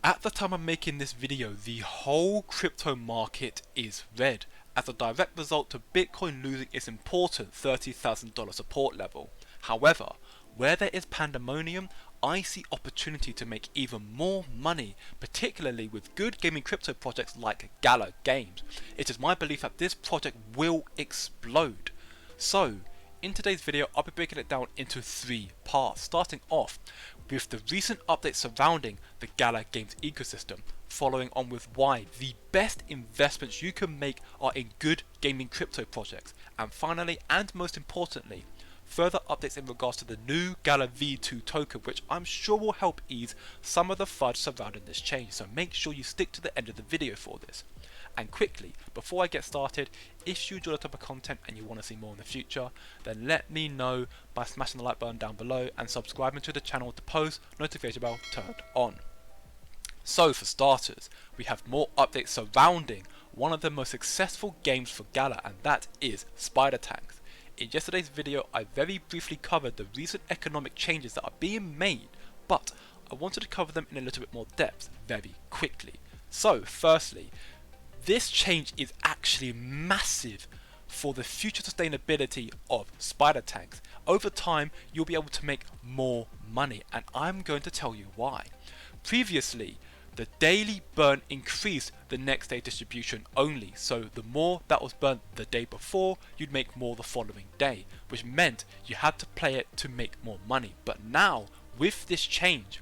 At the time I'm making this video, the whole crypto market is red as a direct result of Bitcoin losing its important $30,000 support level. However, where there is pandemonium, I see opportunity to make even more money, particularly with good gaming crypto projects like Gala Games. It is my belief that this project will explode. So, in today's video, I'll be breaking it down into 3 parts, starting off with the recent updates surrounding the Gala Games ecosystem, following on with why the best investments you can make are in good gaming crypto projects, and finally, and most importantly, further updates in regards to the new Gala V2 token, which I'm sure will help ease some of the fudge surrounding this change, so make sure you stick to the end of the video for this. And quickly, before I get started, if you enjoy the type of content and you want to see more in the future, then let me know by smashing the like button down below and subscribing to the channel with the post notification bell turned on. So for starters, we have more updates surrounding one of the most successful games for Gala, and that is Spider Tanks. In yesterday's video, I very briefly covered the recent economic changes that are being made, but I wanted to cover them in a little bit more depth very quickly. So firstly, this change is actually massive for the future sustainability of Spider Tanks. Over time, you'll be able to make more money, and I'm going to tell you why. Previously, the daily burn increased the next day distribution only, so the more that was burnt the day before, you'd make more the following day, which meant you had to play it to make more money. But now, with this change,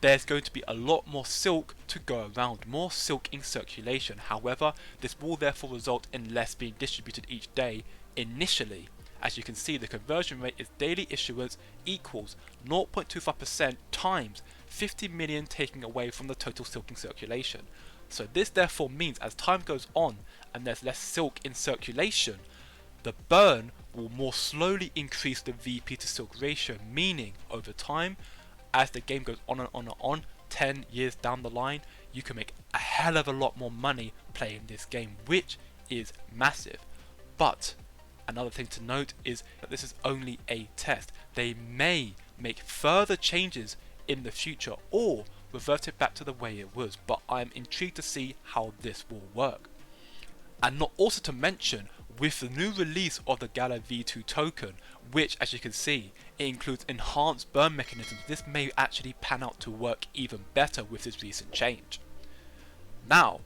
there's going to be a lot more silk to go around, more silk in circulation. However, this will therefore result in less being distributed each day initially. As you can see, the conversion rate is daily issuance equals 0.25% times 50 million taking away from the total silk in circulation. So this therefore means as time goes on and there's less silk in circulation, the burn will more slowly increase the VP to silk ratio, meaning over time, as the game goes on and on and on, 10 years down the line, you can make a hell of a lot more money playing this game, which is massive. But another thing to note is that this is only a test. They may make further changes in the future or revert it back to the way it was, but I'm intrigued to see how this will work. And not also to mention, with the new release of the Gala V2 token, which as you can see, it includes enhanced burn mechanisms, this may actually pan out to work even better with this recent change. Now,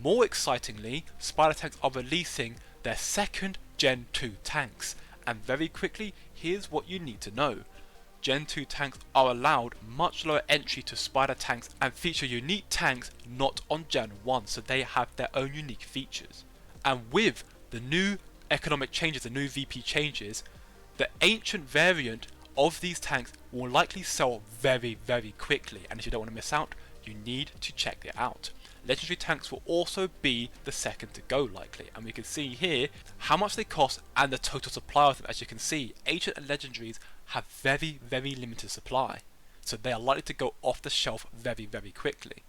more excitingly, Spider Tanks are releasing their second Gen 2 tanks, and very quickly, here's what you need to know. Gen 2 tanks are allowed much lower entry to Spider Tanks and feature unique tanks not on Gen 1, so they have their own unique features. And with the new economic changes, the new VP changes, the ancient variant of these tanks will likely sell very quickly, and if you don't want to miss out, you need to check it out. Legendary tanks will also be the second to go likely, and we can see here how much they cost and the total supply of them. As you can see, ancient and legendaries have very limited supply, so they are likely to go off the shelf very quickly.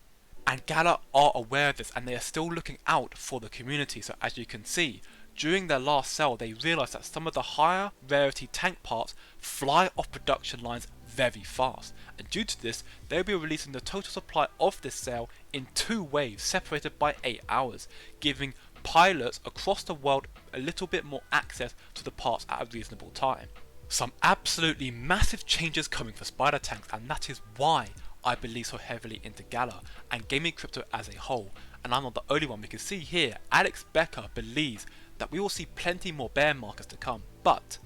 And Gala are aware of this, and they are still looking out for the community. So as you can see, during their last sale, they realised that some of the higher rarity tank parts fly off production lines very fast, and due to this, they'll be releasing the total supply of this sale in 2 waves separated by 8 hours, giving pilots across the world a little bit more access to the parts at a reasonable time. Some absolutely massive changes coming for Spider Tanks, and that is why I believe so heavily into Gala and gaming crypto as a whole. And I'm not the only one. We can see here, Alex Becker believes that we will see plenty more bear markets to come, but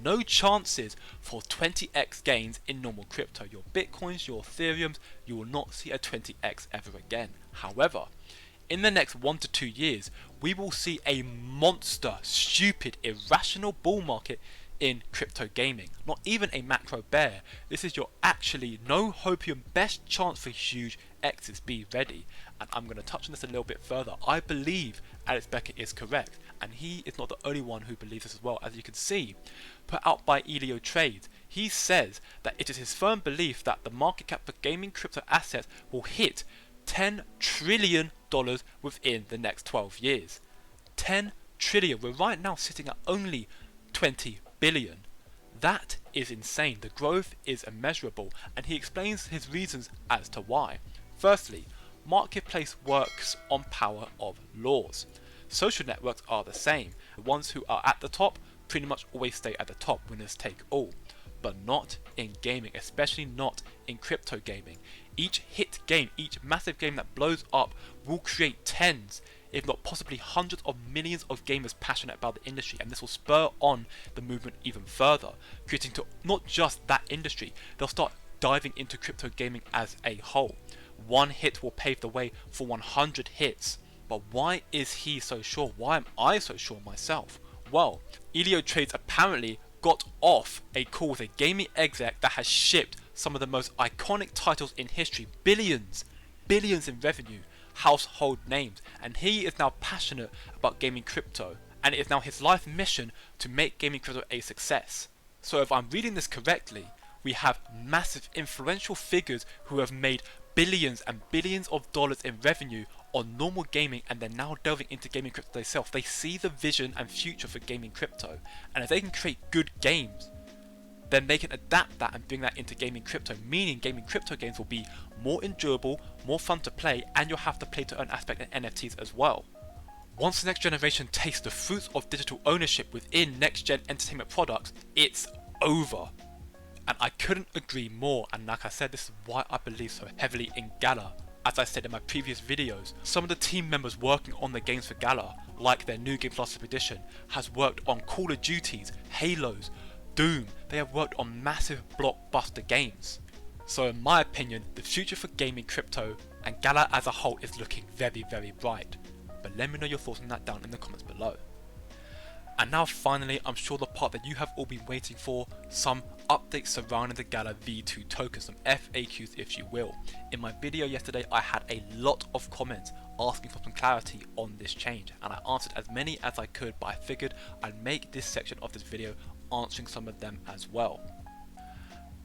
no chances for 20x gains in normal crypto. Your Bitcoins, your Ethereums, you will not see a 20x ever again. However, in the next 1 to 2 years, we will see a monster, stupid, irrational bull market in crypto gaming. Not even a macro bear. This is your actually no hopium best chance for huge exits. Be ready. And I'm going to touch on this a little bit further. I believe Alex Becker is correct, and he is not the only one who believes this as well. As you can see, put out by Elio Trades, he says that it is his firm belief that the market cap for gaming crypto assets will hit $10 trillion within the next 12 years. 10 trillion. We're right now sitting at only 20 billion. That is insane. The growth is immeasurable, and he explains his reasons as to why. Firstly, marketplace works on power of laws. Social networks are the same. The ones who are at the top pretty much always stay at the top, winners take all. But not in gaming, especially not in crypto gaming. Each hit game, each massive game that blows up will create tens, if not possibly hundreds of millions of gamers passionate about the industry, and this will spur on the movement even further, creating to not just that industry, they'll start diving into crypto gaming as a whole. One hit will pave the way for 100 hits. But why is he so sure? Why am I so sure myself? Well, Elio Trades apparently got off a call with a gaming exec that has shipped some of the most iconic titles in history, billions in revenue, household names, and he is now passionate about gaming crypto, and it is now his life mission to make gaming crypto a success. So if I'm reading this correctly, we have massive influential figures who have made billions and billions of dollars in revenue on normal gaming, and they're now delving into gaming crypto themselves. They see the vision and future for gaming crypto, and if they can create good games, then they can adapt that and bring that into gaming crypto, meaning gaming crypto games will be more enjoyable, more fun to play, and you'll have the play to earn aspect in NFTs as well. Once the next generation tastes the fruits of digital ownership within next gen entertainment products, it's over. And I couldn't agree more, and like I said, this is why I believe so heavily in Gala. As I said in my previous videos, some of the team members working on the games for Gala, like their New Games Last Edition, has worked on Call of Duties, Halos, Doom. They have worked on massive blockbuster games. So in my opinion, the future for gaming crypto and Gala as a whole is looking very, very bright. But let me know your thoughts on that down in the comments below. And now finally, I'm sure the part that you have all been waiting for, some updates surrounding the Gala V2 token, some FAQs if you will. In my video yesterday, I had a lot of comments asking for some clarity on this change, and I answered as many as I could, but I figured I'd make this section of this video answering some of them as well.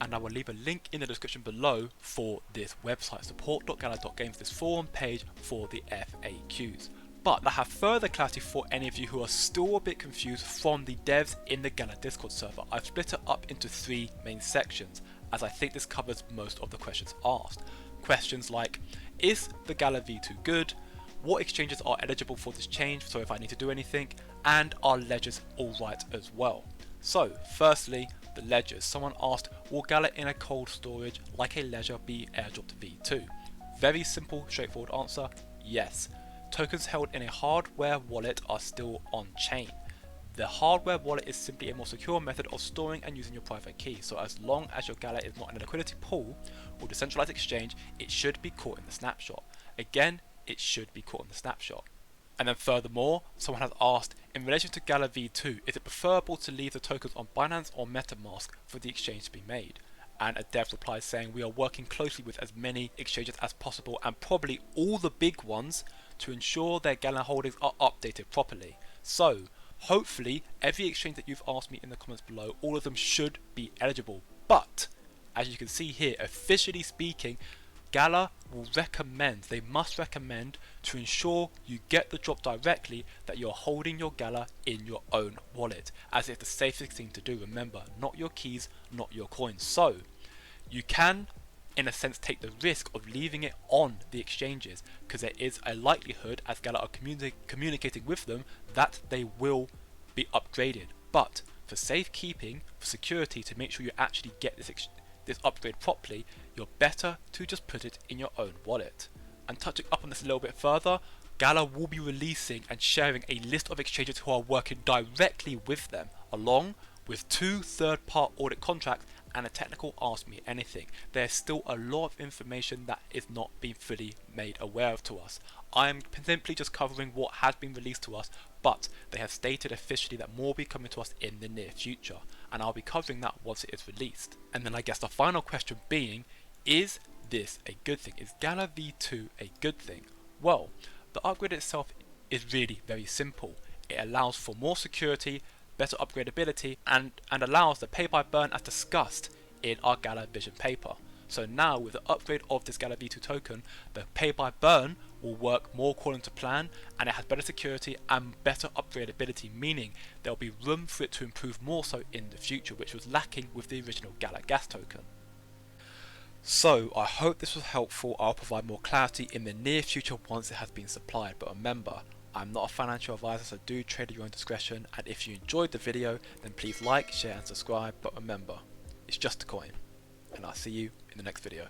And I will leave a link in the description below for this website, support.gala.games, this forum page for the FAQs. But I have further clarity for any of you who are still a bit confused from the devs in the Gala Discord server. I've split it up into 3 main sections, as I think this covers most of the questions asked. Questions like, is the Gala V2 good? What exchanges are eligible for this change, so if I need to do anything? And are ledgers alright as well? So, firstly, the ledgers. Someone asked, will Gala in a cold storage like a ledger be airdropped V2? Very simple, straightforward answer, yes. Tokens held in a hardware wallet are still on chain. The hardware wallet is simply a more secure method of storing and using your private key, so as long as your Gala is not in a liquidity pool or decentralized exchange, it should be caught in the snapshot. Again, it should be caught in the snapshot. And then furthermore, someone has asked, in relation to Gala V2, is it preferable to leave the tokens on Binance or MetaMask for the exchange to be made? And a dev replies saying, we are working closely with as many exchanges as possible, and probably all the big ones, to ensure their Gala holdings are updated properly. So, hopefully, every exchange that you've asked me in the comments below, all of them should be eligible. But, as you can see here, officially speaking, Gala will recommend, they must recommend, to ensure you get the drop directly, that you're holding your Gala in your own wallet, as it's the safest thing to do. Remember, not your keys, not your coins. So, you can, in a sense, take the risk of leaving it on the exchanges, because there is a likelihood, as Gala are communicating with them, that they will be upgraded. But for safekeeping, for security, to make sure you actually get this upgrade properly, you're better to just put it in your own wallet. And touching up on this a little bit further, Gala will be releasing and sharing a list of exchanges who are working directly with them, along with 2 third-party audit contracts and a technical Ask Me Anything. There's still a lot of information that is not being fully made aware of to us. I am simply just covering what has been released to us, but they have stated officially that more will be coming to us in the near future, and I'll be covering that once it is released. And then I guess the final question being, is this a good thing? Is Gala V2 a good thing? Well, the upgrade itself is really very simple. It allows for more security, better upgradability, and allows the pay by burn as discussed in our Gala vision paper. So now with the upgrade of this Gala V2 token, the pay by burn will work more according to plan, and it has better security and better upgradability, meaning there will be room for it to improve more so in the future, which was lacking with the original Gala gas token. So I hope this was helpful. I'll provide more clarity in the near future once it has been supplied, but remember, I'm not a financial advisor, so do trade at your own discretion, and if you enjoyed the video then please like, share and subscribe, but remember, it's just a coin, and I'll see you in the next video.